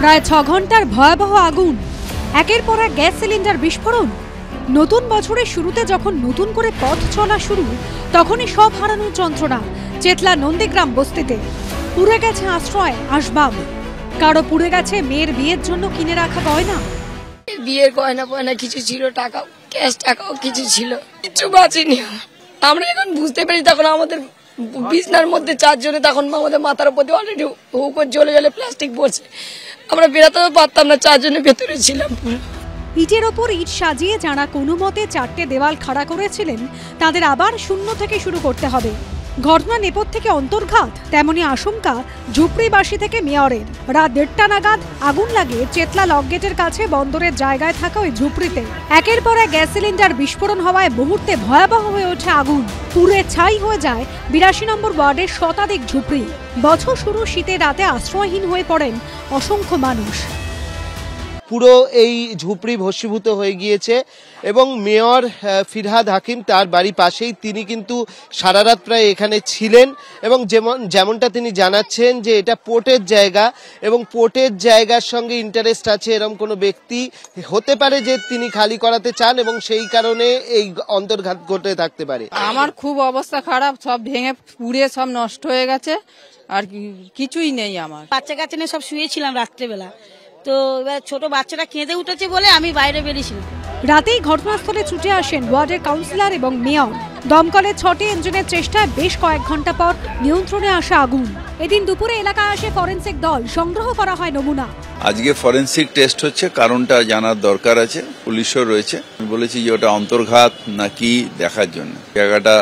প্রায় 6 ঘন্টার ভয়াবহ আগুন, একের পর এক গ্যাস সিলিন্ডার বিস্ফোরণ। নতুন বছরের শুরুতে যখন নতুন করে পথ চলা শুরু, তখনই সব হারানোর যন্ত্রণা চেতলা নন্দীগ্রাম বস্তিতে। পুড়ে গেছে আশ্রয়, আসবাব, কারো পুড়ে গেছে মেয়ের বিয়ের জন্য কিনে রাখা গয়না। বিয়ের গয়না ফয়না কিছু ছিল, টাকা ক্যাশ টাকাও কিছু ছিল, কিছু বাঁচেনি। আমরা এখন বুঝতে পারি তখন আমাদের বিছনার মধ্যে 4 জনে, তখন আমাদের মাথার উপর অলরেডি উপর জ্বলে জ্বলে প্লাস্টিক পড়ছে, আমরা বেরোতেও পারতাম না, 4 জনের ভেতরে ছিলাম। ইটের ওপর ইট সাজিয়ে যারা কোনো মতে 4টে দেওয়াল খাড়া করেছিলেন, তাদের আবার শূন্য থেকে শুরু করতে হবে। ঘটনা নেপথ্যে অন্তর্ঘাত, তেমনই আশঙ্কা ঝুপড়িবাসী থেকে মেয়রের। রাত 1:30 নাগাদ আগুন লাগে চেতলা লকগেটের কাছে বন্দরের জায়গায় থাকা ওই ঝুপড়িতে। একের পর এক গ্যাস সিলিন্ডার বিস্ফোরণ হওয়ায় মুহূর্তে ভয়াবহ হয়ে ওঠে আগুন। পুড়ে ছাই হয়ে যায় 82 নম্বর ওয়ার্ডের শতাধিক ঝুপড়ি। বছর শুরু শীতের রাতে আশ্রয়হীন হয়ে পড়েন অসংখ্য মানুষ। পুরো এই ঝুপড়ি ভস্মীভূত হয়ে গিয়েছে এবং মেয়র ফিরহাদ হাকিম তার বাড়ি পাশেই, তিনি কিন্তু সারা রাত প্রায় এখানে ছিলেন এবং যেমনটা তিনি জানাচ্ছেন যে এটা পোর্টের জায়গা এবং পোর্টের জায়গার সঙ্গে ইন্টারেস্ট আছে এরকম কোনো ব্যক্তি হতে পারে যে তিনি খালি করাতে চান এবং সেই কারণে এই অন্তর্ঘাত ঘটে থাকতে পারে। আমার খুব অবস্থা খারাপ, সব ভেঙে পুড়ে সব নষ্ট হয়ে গেছে, আর কিছুই নেই। আমার বাচ্চা কাচ্চা নিয়ে সব শুয়েছিলাম রাত্রেবেলা, তো এবার ছোট বাচ্চাটা কেঁদে উঠেছে বলে আমি বাইরে বেরিয়েছিলাম। রাতেই ঘটনাস্থলে ছুটে আসেন ওয়ার্ডের কাউন্সিলর এবং মেয়র। দমকলের 6টি ইঞ্জিনের চেষ্টায় বেশ কয়েক ঘন্টা পর নিয়ন্ত্রণে আসা আগুন। এদিন দুপুরে এলাকায় আসে ফরেনসিক দল, সংগ্রহ করা হয় নমুনা। আজকে ফরেনসিক টেস্ট হচ্ছে, কারণটা জানার দরকার আছে, পুলিশও রয়েছে। আমি বলেছি যে ওটা অন্তর্ঘাত নাকি দেখার জন্য। জায়গাটা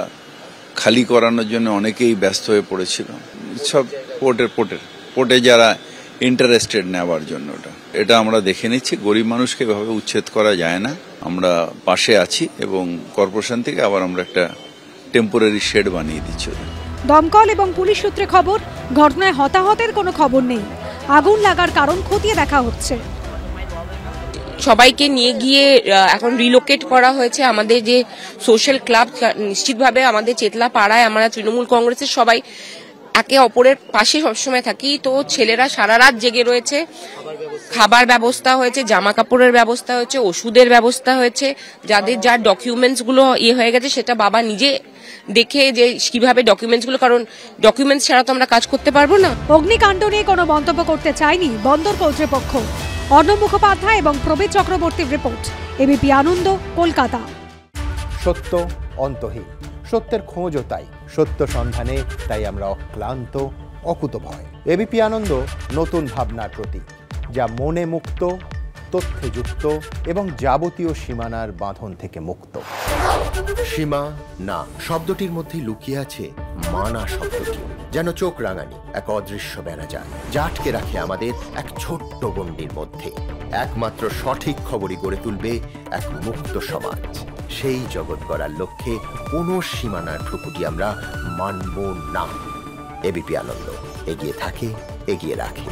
খালি করানোর জন্য অনেকেই ব্যস্ত হয়ে পড়েছিল, সব পোর্টে যারা ইন্টারেস্টেড নেওয়ার জন্য। এটা আমরা দেখে নিচ্ছি, গরিব মানুষকে এভাবে উচ্ছেদ করা যায় না। আমরা পাশে আছি এবং কর্পোরেশন থেকে আবার আমরা একটা টেম্পোরারি শেড বানিয়ে দিচ্ছি। দমকল এবং পুলিশ সূত্রে খবর, ঘটনায় হতাহতের কোনো খবর নেই। আগুন লাগার কারণ খতিয়ে দেখা হচ্ছে। সবাইকে নিয়ে গিয়ে এখন রিলোকেট করা হয়েছে। আমাদের যে সোশ্যাল ক্লাব, নিশ্চিতভাবে আমাদের চেতলা পাড়ায় আমরা তৃণমূল কংগ্রেসের সবাই একে অপরের পাশে সবসময় থাকি, তো ছেলেরা সারা রাত জেগে রয়েছে। খাবার ব্যবস্থা হয়েছে, জামা কাপড়ের ব্যবস্থা হয়েছে, ওষুধের ব্যবস্থা হয়েছে। যার ডকুমেন্টস গুলো হয়ে গেছে সেটা বাবা নিজে দেখে যে কিভাবে ডকুমেন্টস গুলো, কারণ ডকুমেন্টস ছাড়া তো আমরা কাজ করতে পারবো না। অগ্নিকাণ্ড নিয়ে কোনো মন্তব্য করতে চায়নি বন্দর কর্তৃপক্ষ। অর্ণব মুখোপাধ্যায় এবং প্রবীর চক্রবর্তীর রিপোর্ট, এবিপি আনন্দ, কলকাতা। সত্য অন্তহীন, সত্যের খোঁজও তাই, সত্য সন্ধানে তাই আমরা অক্লান্ত, অকুতভয়। এবিপি আনন্দ নতুন ভাবনার প্রতীক, যা মনে মুক্ত, তথ্যে যুক্ত এবং যাবতীয় সীমানার বাঁধন থেকে মুক্ত। সীমা না শব্দটির মধ্যে লুকিয়ে আছে মানা শব্দটি, যেন চোখ রাঙানি এক অদৃশ্য বেড়াজাল, যা আটকে রাখে আমাদের এক ছোট্ট গণ্ডির মধ্যে। একমাত্র সঠিক খবরই গড়ে তুলবে এক মুক্ত সমাজ। সেই জগৎ গড়ার লক্ষ্যে কোনো সীমানার ঠুকুটি আমরা মানব না। এবিপি আনন্দ এগিয়ে থাকে, এগিয়ে রাখে।